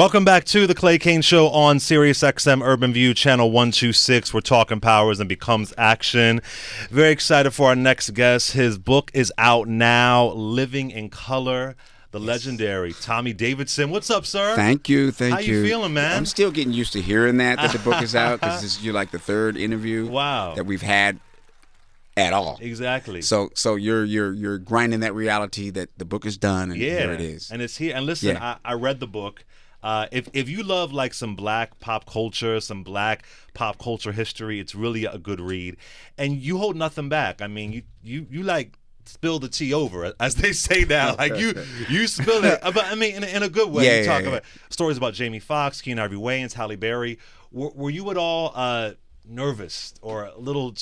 Welcome back to the Clay Kane Show on Sirius XM Urban View Channel 126. We're talking powers and becomes action. Very excited for our next guest. His book is out now, Living in Color. The legendary Tommie Davidson. What's up, sir? Thank you. How you feeling, man? I'm still getting used to hearing that the book is out, because you're like the third interview that we've had at all. Exactly. So you're grinding that reality that the book is done, and here it is. And it's here. And listen, I read the book. If you love like some black pop culture, some black pop culture history, it's really a good read. And you hold nothing back. I mean, you like spill the tea over, as they say now. Like you spill it, but I mean in a good way. You talk about stories about Jamie Foxx, Keenen Ivory Wayans, Halle Berry. Were you at all nervous or a little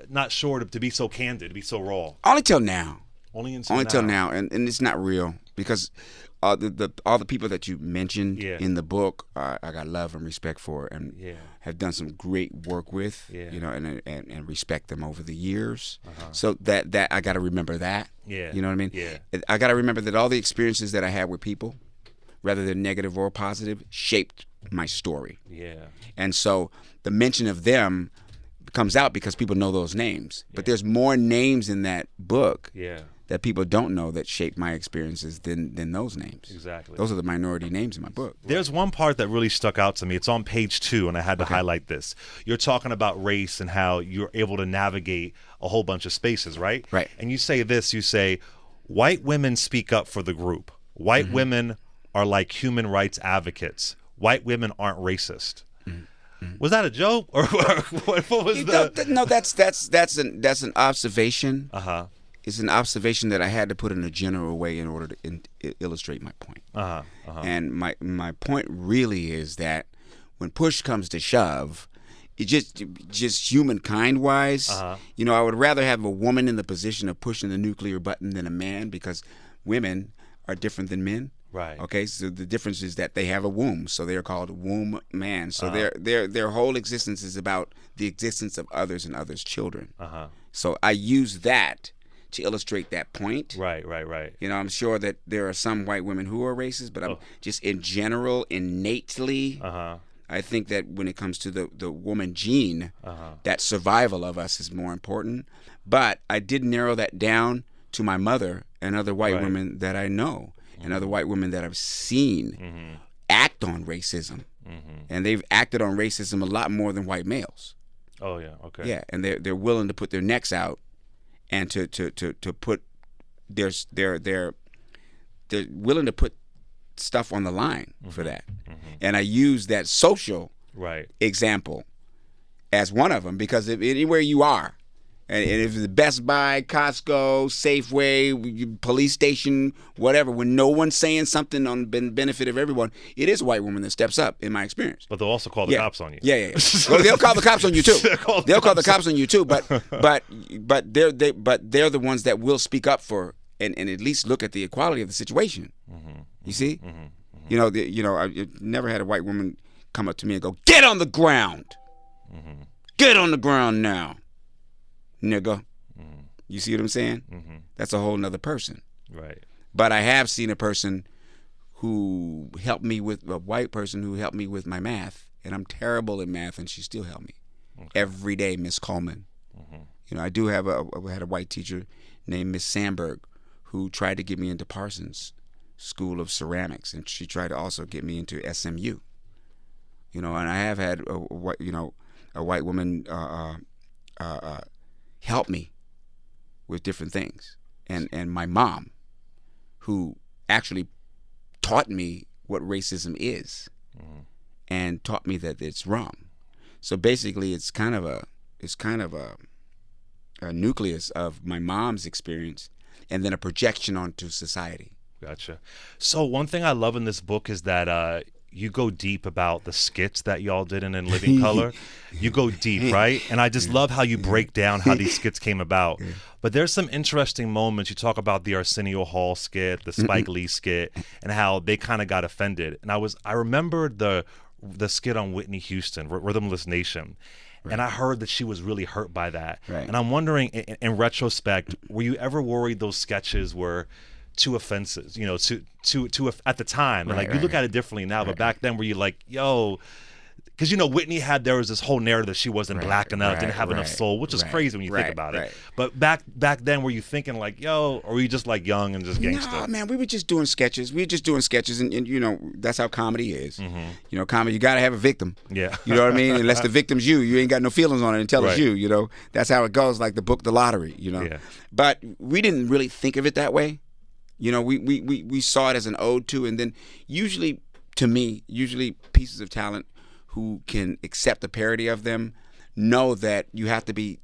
not sure to be so candid, to be so raw? Only till now. Only till now, and it's not real, because all the people that you mentioned in the book, I got love and respect for, and have done some great work with, and respect them over the years. So that I got to remember that. You know what I mean? I got to remember that all the experiences that I had with people, whether they're negative or positive, shaped my story. And so the mention of them comes out because people know those names. But there's more names in that book that people don't know that shaped my experiences than those names. Exactly. Those are the minority names in my book. There's one part that really stuck out to me. It's on page 2, and I had to highlight this. You're talking about race and how you're able to navigate a whole bunch of spaces, right? Right. And you say this, you say, white women speak up for the group. White women are like human rights advocates. White women aren't racist. Was that a joke, or what was that? No, that's an observation. It's an observation that I had to put in a general way in order to illustrate my point. And my point really is that when push comes to shove, it just humankind wise, I would rather have a woman in the position of pushing the nuclear button than a man, because women are different than men. Right. Okay. So the difference is that they have a womb, so they're called womb man. So their whole existence is about the existence of others and others' children. So I use that to illustrate that point. Right. I'm sure that there are some white women who are racist, but I'm just in general, innately, I think that when it comes to the woman gene, that survival of us is more important. But I did narrow that down to my mother and other white women that I know, and other white women that I've seen act on racism. And they've acted on racism a lot more than white males. Oh yeah, okay. Yeah, and they're willing to put their necks out and to put they're willing to put stuff on the line for that. And I use that social example as one of them, because if anywhere you are, and if it's Best Buy, Costco, Safeway, police station, whatever, when no one's saying something on the benefit of everyone, it is a white woman that steps up, in my experience. But they'll also call the cops on you. Yeah. Well, they'll call the cops on you too. They'll call the cops on you too. But they're the ones that will speak up for and at least look at the equality of the situation. You see, I never had a white woman come up to me and go, "Get on the ground, get on the ground now, nigga." You see what I'm saying? That's a whole nother person. Right. But I have seen a person who helped me with, a white person who helped me with my math, and I'm terrible in math, and she still helped me every day, Miss Coleman. I do have I had a white teacher named Miss Sandberg who tried to get me into Parsons School of Ceramics, and she tried to also get me into SMU. And I have had a white woman help me with different things, and my mom, who actually taught me what racism is, and taught me that it's wrong. So basically, it's kind of a nucleus of my mom's experience, and then a projection onto society. Gotcha. So one thing I love in this book is that you go deep about the skits that y'all did in Living Color. You go deep, right? And I just love how you break down how these skits came about. But there's some interesting moments. You talk about the Arsenio Hall skit, the Spike Lee skit, and how they kind of got offended. And I remembered the skit on Whitney Houston, Rhythmless Nation. And I heard that she was really hurt by that. And I'm wondering, in retrospect, were you ever worried those sketches were too offensive, too at the time. And like you look at it differently now, but back then were you like, yo, because Whitney there was this whole narrative that she wasn't black enough, didn't have enough soul, which is crazy when you think about it. But back then, were you thinking like, yo, or were you just like young and just gangster? No, man, we were just doing sketches. And that's how comedy is. Mm-hmm. Comedy, you gotta have a victim. Yeah. You know what I mean? Unless the victim's you ain't got no feelings on it until it's you. That's how it goes. Like the book, The Lottery. Yeah. But we didn't really think of it that way. We saw it as an ode to, and then usually pieces of talent who can accept a parody of them know that you have to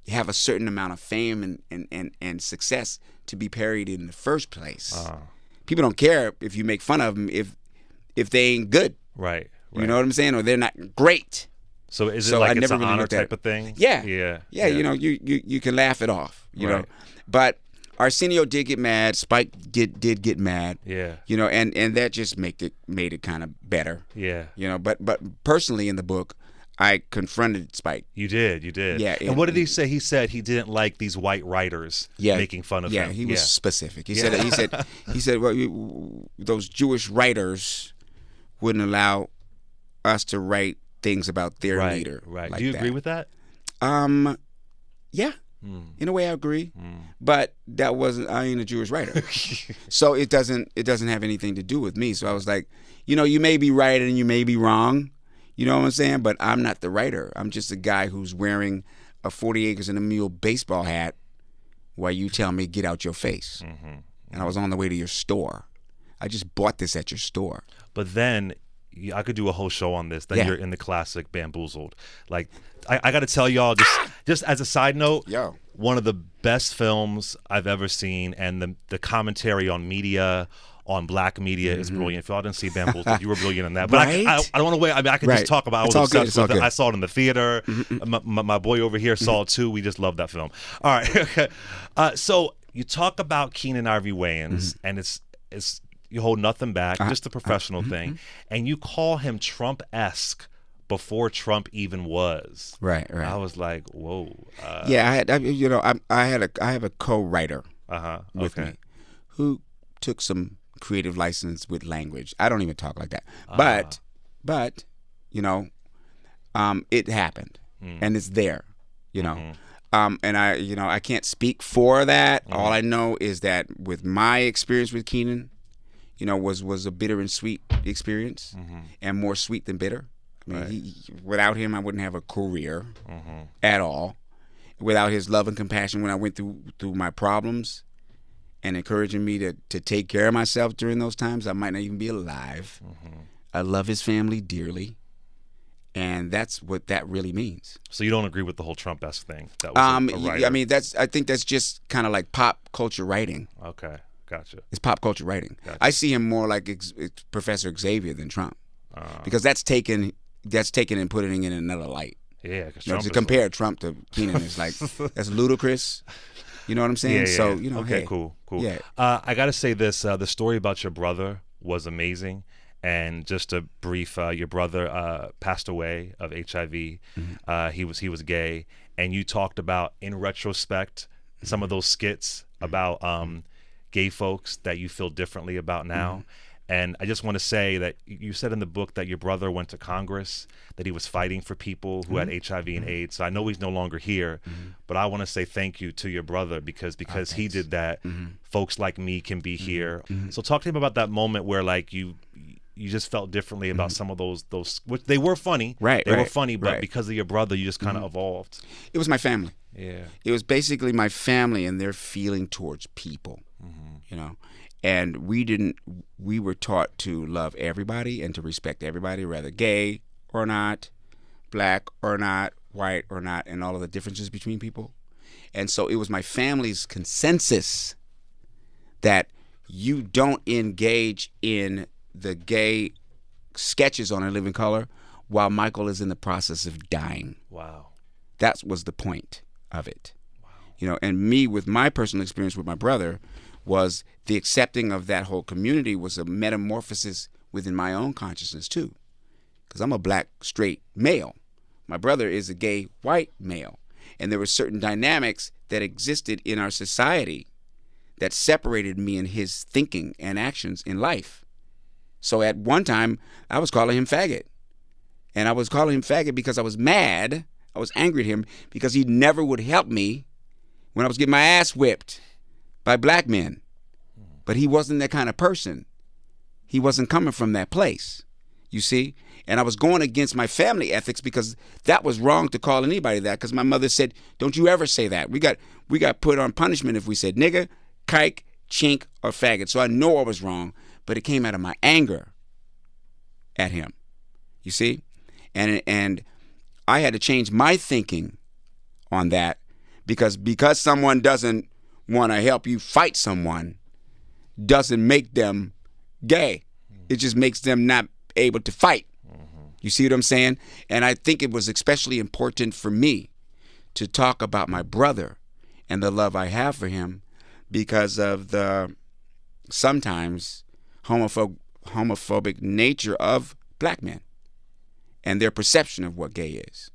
have a certain amount of fame and success to be parodied in the first place. People don't care if you make fun of them if they ain't good. Right. You know what I'm saying? Or they're not great. So is it like it's an honor type of thing? Yeah. Yeah. You can laugh it off. You know, but Arsenio did get mad. Spike did get mad. Yeah. And that just made it kind of better. Yeah. But personally in the book, I confronted Spike. You did. Yeah. And what did he say? He said he didn't like these white writers making fun of him. Yeah, he was specific. He said well, those Jewish writers wouldn't allow us to write things about their leader. Right. Like Do you agree with that? Yeah. In a way, I agree, but I ain't a Jewish writer, so it doesn't have anything to do with me. So I was like, you may be right and you may be wrong, you know what I'm saying? But I'm not the writer. I'm just a guy who's wearing a 40 acres and a mule baseball hat while you tell me get out your face. Mm-hmm. And I was on the way to your store. I just bought this at your store. But then I could do a whole show on this. Then you're in the classic Bamboozled. Like, I got to tell y'all, just as a side note, one of the best films I've ever seen, and the commentary on media, on black media, is brilliant. If y'all didn't see Bamboozled, you were brilliant in that. But I don't want to wait. I mean, I could just talk about. I was obsessed with it. I saw it in the theater. My boy over here saw it too. We just love that film. All right. So you talk about Keenan Ivory Wayans, and it's you hold nothing back, just a professional thing, and you call him Trumpesque before Trump even was. Right. I was like, whoa. I have a co-writer with me who took some creative license with language. I don't even talk like that, but it happened, and it's there, and I can't speak for that. All I know is that with my experience with Keenan, was a bitter and sweet experience, and more sweet than bitter. I mean, without him, I wouldn't have a career at all. Without his love and compassion when I went through my problems and encouraging me to take care of myself during those times, I might not even be alive. I love his family dearly, and that's what that really means. So you don't agree with the whole Trumpesque thing? That was a writer. I mean, I think that's just kind of like pop culture writing. Okay, gotcha. It's pop culture writing. Gotcha. I see him more like Professor Xavier than Trump, because that's taken and putting it in another light. Yeah, to compare Trump to Keenan is like that's ludicrous. You know what I'm saying? Yeah. So okay, hey, cool. Yeah. I got to say this: the story about your brother was amazing, and just a brief: your brother passed away of HIV. He was gay, and you talked about, in retrospect, some of those skits about gay folks that you feel differently about now. And I just want to say that you said in the book that your brother went to Congress, that he was fighting for people who had HIV and AIDS. So I know he's no longer here, but I want to say thank you to your brother because he did that. Folks like me can be here. So talk to him about that moment where like you just felt differently about some of those which they were funny. Right. They were funny, but because of your brother, you just kind of evolved. It was my family. Yeah. It was basically my family and their feeling towards people. And we were taught to love everybody and to respect everybody, whether gay or not, black or not, white or not, and all of the differences between people. And so it was my family's consensus that you don't engage in the gay sketches on A Living Color while Michael is in the process of dying. Wow. That was the point of it. Wow. And me, with my personal experience with my brother, was the accepting of that whole community was a metamorphosis within my own consciousness too, because I'm a black straight male. My brother is a gay white male, and there were certain dynamics that existed in our society that separated me and his thinking and actions in life. So at one time, I was calling him faggot. And I was calling him faggot because I was mad. I was angry at him because he never would help me when I was getting my ass whipped by black men. But he wasn't that kind of person. He wasn't coming from that place, you see? And I was going against my family ethics because that was wrong to call anybody that, because my mother said, don't you ever say that. We got put on punishment if we said nigger, kike, chink, or faggot. So I know I was wrong, but it came out of my anger at him, you see? And I had to change my thinking on that because someone doesn't want to help you fight someone doesn't make them gay. It just makes them not able to fight. You see what I'm saying? And I think it was especially important for me to talk about my brother and the love I have for him because of the sometimes homophobic nature of black men and their perception of what gay is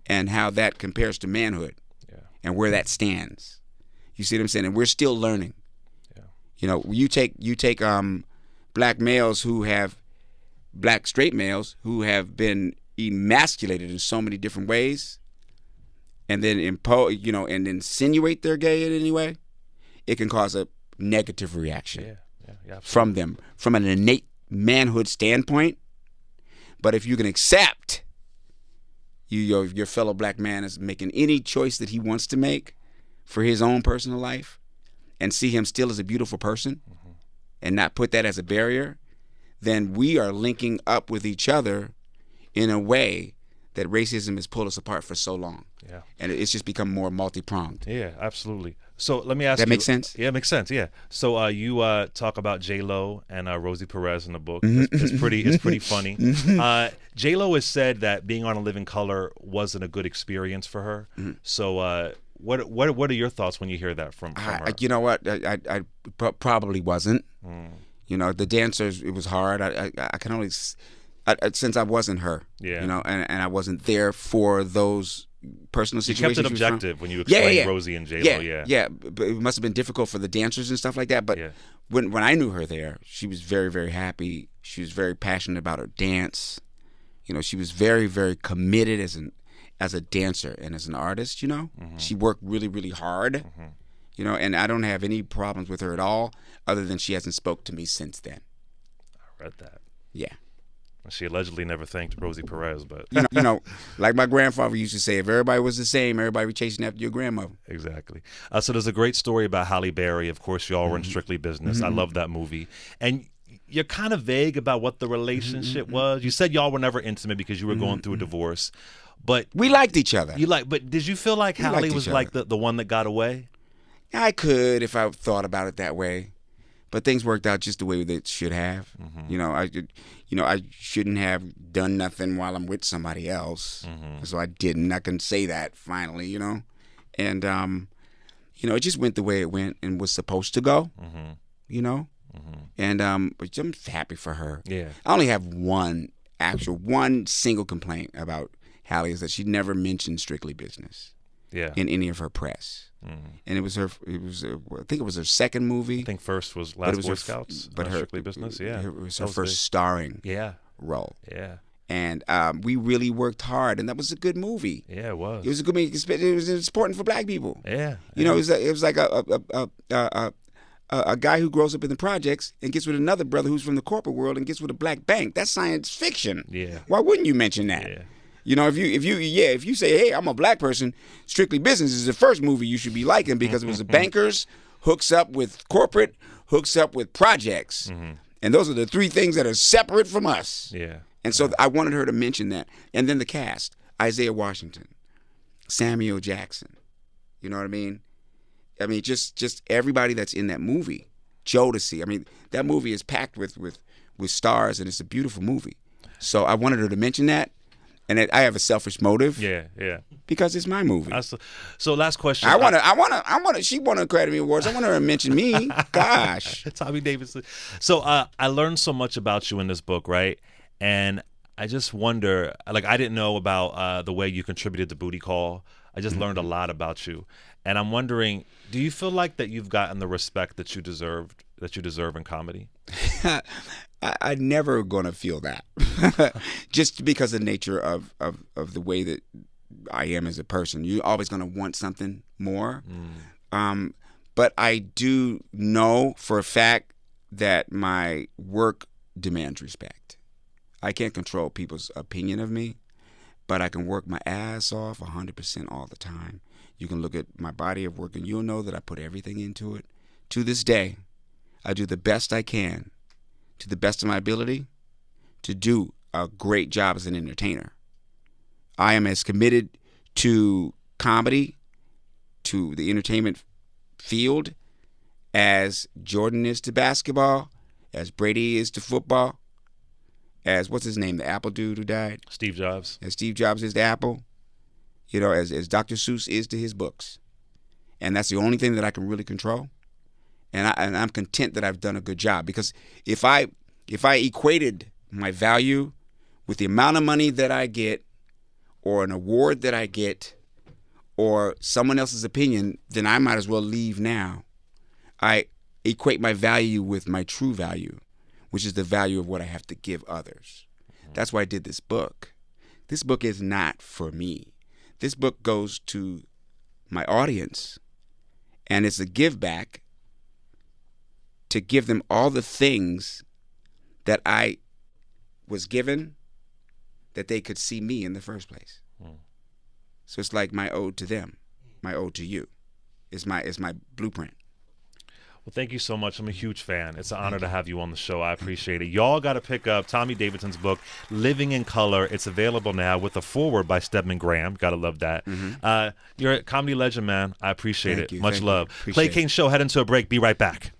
and how that compares to manhood and where that stands. You see what I'm saying? And we're still learning. Yeah. You know, you take black males who have black straight males who have been emasculated in so many different ways and then and insinuate they're gay in any way, it can cause a negative reaction from them, from an innate manhood standpoint. But if you can accept your fellow black man is making any choice that he wants to make for his own personal life and see him still as a beautiful person and not put that as a barrier, then we are linking up with each other in a way that racism has pulled us apart for so long. Yeah. And it's just become more multi-pronged. Yeah, absolutely. So let me ask you. That makes sense? Yeah, it makes sense, yeah. So you talk about J-Lo and Rosie Perez in the book. It's pretty funny. J-Lo has said that being on A Living Color wasn't a good experience for her. So what are your thoughts when you hear that from her? You know what? I probably wasn't. You know, the dancers, it was hard. I can only... since I wasn't her, you know, and I wasn't there for those personal situations. You kept it objective when you explained Rosie and J-Lo, yeah. But it must have been difficult for the dancers and stuff like that. But when I knew her there, she was very, very happy. She was very passionate about her dance. You know, she was very, very committed as a dancer and as an artist. You know, she worked really, really hard. You know, and I don't have any problems with her at all, other than she hasn't spoke to me since then. I read that. Yeah. She allegedly never thanked Rosie Perez, but you know, like my grandfather used to say, if everybody was the same, everybody would be chasing after your grandmother. Exactly. So there's a great story about Halle Berry. Of course, y'all were in Strictly Business. I love that movie. And you're kind of vague about what the relationship was. You said y'all were never intimate because you were going through a divorce, but we liked each other. But did you feel like Halle was like the one that got away? I could if I thought about it that way. But things worked out just the way they should have. You know, I shouldn't have done nothing while I'm with somebody else. So I didn't. I can say that finally, you know. And, you know, it just went the way it went and was supposed to go, you know. And but I'm happy for her. Yeah. I only have one single complaint about Halle is that she never mentioned Strictly Business in any of her press. And I think it was her second movie. I think first was Last Boy Scouts, but Strictly Business, it was her first starring role. Yeah. And we really worked hard, and that was a good movie. Yeah, it was. It was a good movie. It was important for black people. Yeah. You know, it was like a guy who grows up in the projects and gets with another brother who's from the corporate world and gets with a black bank. That's science fiction. Yeah. Why wouldn't you mention that? Yeah. You know, if you say, hey, I'm a black person, Strictly Business is the first movie you should be liking because it was the bankers, hooks up with corporate, hooks up with projects. And those are the three things that are separate from us. Yeah. And so I wanted her to mention that. And then the cast, Isaiah Washington, Samuel Jackson. You know what I mean? I mean, just everybody that's in that movie. Jodeci. I mean, that movie is packed with stars, and it's a beautiful movie. So I wanted her to mention that. And I have a selfish motive. Yeah. Because it's my movie. So last question. She won Academy Awards. I want her to mention me. Gosh. Tommie Davidson. So I learned so much about you in this book, right? And I just wonder, like, I didn't know about the way you contributed to Booty Call. I just learned a lot about you. And I'm wondering, do you feel like that you've gotten the respect that you deserve in comedy? I'm never going to feel that. Just because of the nature of the way that I am as a person. You're always going to want something more. But I do know for a fact that my work demands respect. I can't control people's opinion of me, but I can work my ass off 100% all the time. You can look at my body of work and you'll know that I put everything into it. To this day, I do the best I can, to the best of my ability, to do a great job as an entertainer. I am as committed to comedy, to the entertainment field, as Jordan is to basketball, as Brady is to football, as what's his name, the Apple dude who died? Steve Jobs. As Steve Jobs is to Apple, as Dr. Seuss is to his books. And that's the only thing that I can really control. And I'm content that I've done a good job, because if I equated my value with the amount of money that I get, or an award that I get, or someone else's opinion, then I might as well leave now. I equate my value with my true value, which is the value of what I have to give others. That's why I did this book. This book is not for me. This book goes to my audience, and it's a give back to give them all the things that I was given, that they could see me in the first place. So it's like my ode to them, my ode to you. It's my blueprint. Well, thank you so much. I'm a huge fan. It's an honor to have you on the show. I appreciate it. Y'all got to pick up Tommie Davidson's book, Living in Color. It's available now with a foreword by Stedman Graham. Got to love that. You're a comedy legend, man. I appreciate it. Much love. Clay King Show. Head into a break. Be right back.